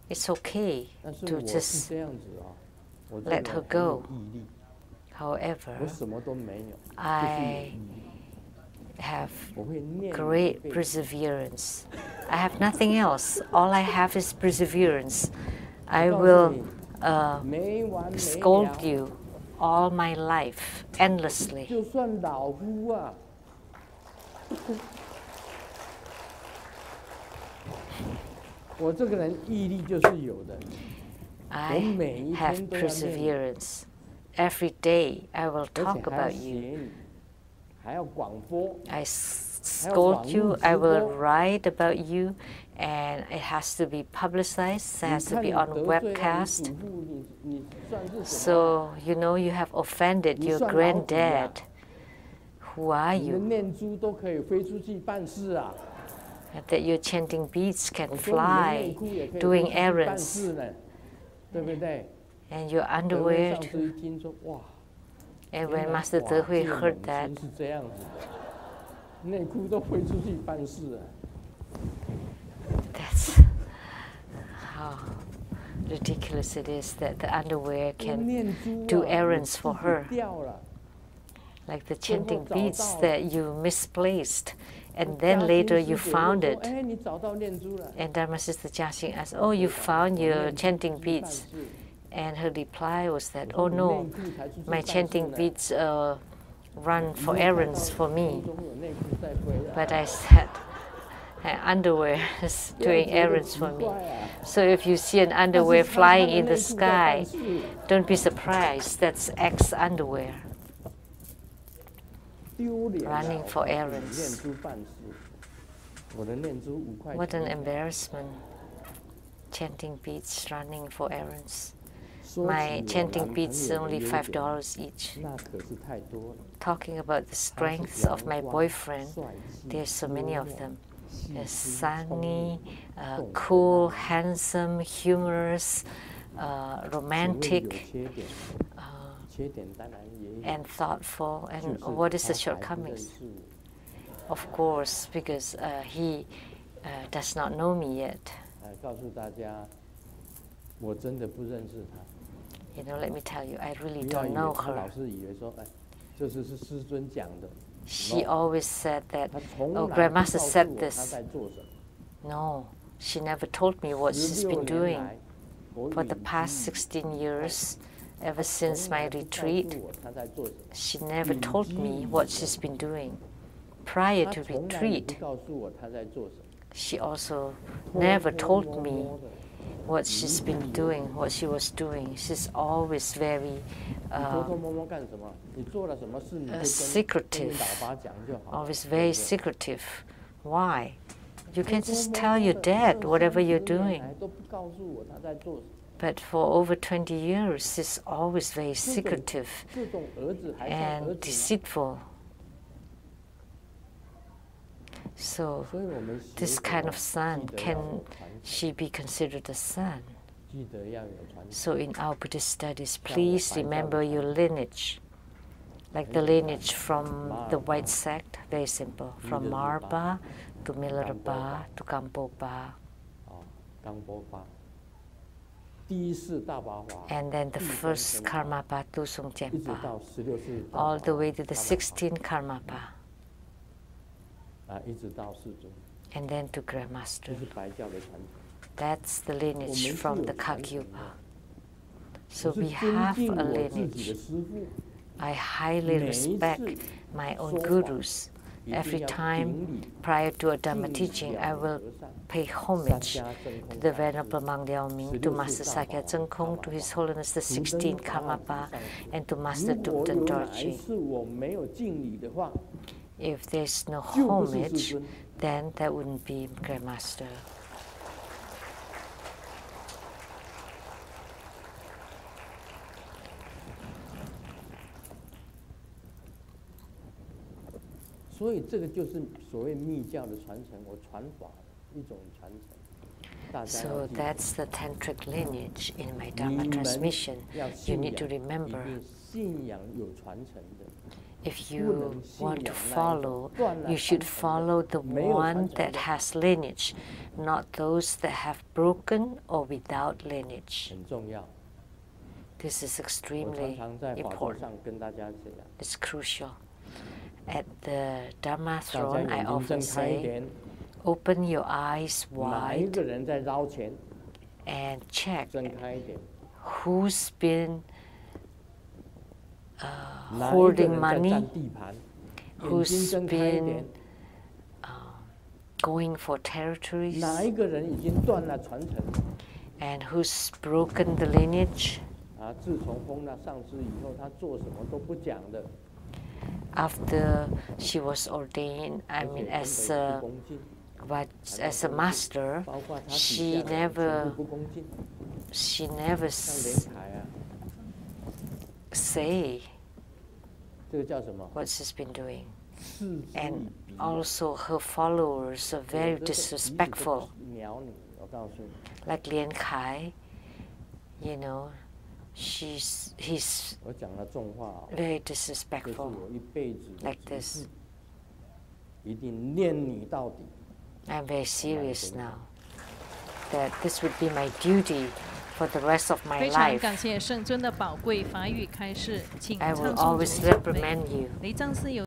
it's okay to just let her go. However, I have great perseverance. I have nothing else. All I have is perseverance. I will scold you all my life, endlessly. I have perseverance. Every day I will talk about you. I scold you, I will write about you, and it has to be publicized, it has to be on webcast. So, you know, you have offended your granddad. Who are you? That your chanting beads can fly, doing errands. And your underwear too. And when Master Dehui heard that, that's how ridiculous it is that the underwear can do errands for her. like the chanting beads that you misplaced, and then later you found it. And Dharma Sister Jiaxing asked, "Oh, you found your chanting beads?" And her reply was that, "Oh no, my chanting beads run for errands for me." But I said, underwear is doing errands for me. So if you see an underwear flying in the sky, don't be surprised. That's X underwear running for errands. What an embarrassment. Chanting beads running for errands. My chanting beads is only $5 each. Talking about the strengths of my boyfriend, there's so many of them. Sunny, cool, handsome, humorous, romantic, and thoughtful. And what is the shortcomings? Of course, because he does not know me yet. You know, let me tell you, I really don't know her. She always said that, "Oh, Grandmaster said this." No, she never told me what she's been doing for the past 16 years, ever since my retreat. She never told me what she's been doing. Prior to retreat, she also never told me what she's been doing, what she was doing. She's always very secretive, always very secretive. Why? You can just tell your dad whatever you're doing. But for over 20 years, she's always very secretive and deceitful. So this kind of son, can she be considered a son? So in our Buddhist studies, please remember your lineage. Like the lineage from the white sect, very simple. From Marba to Milarepa to Gampopa. And then the first Karmapa to Songchenpa. All the way to the 16th Karmapa. And then to Grandmaster. That's the lineage from the Kagyupa. So we have a lineage. I highly respect my own gurus. Every time prior to a Dhamma teaching, I will pay homage to the Venerable Mang Liao Ming, to Master Sakya Zheng Kong, to His Holiness the 16th Karmapa, and to Master Dukten Dorji. If there's no homage, then that wouldn't be Grandmaster. So that's the tantric lineage in my Dharma transmission. You need to remember, if you want to follow, you should follow the one that has lineage, not those that have broken or without lineage. This is extremely important. It's crucial. At the Dharma throne, I often say, open your eyes wide and check who's been hoarding money, who's been going for territories, and who's broken the lineage. After she was ordained, I mean, as a master, she never say what she's been doing. And also her followers are very disrespectful. Like Lian Kai, you know, he's very disrespectful, like this. I'm very serious now, that this would be my duty for the rest of my 非常 life. 感谢圣尊的宝贵法语开示，请 I will 唱诵 always 主的奖杯。 reprimand you. 雷藏寺有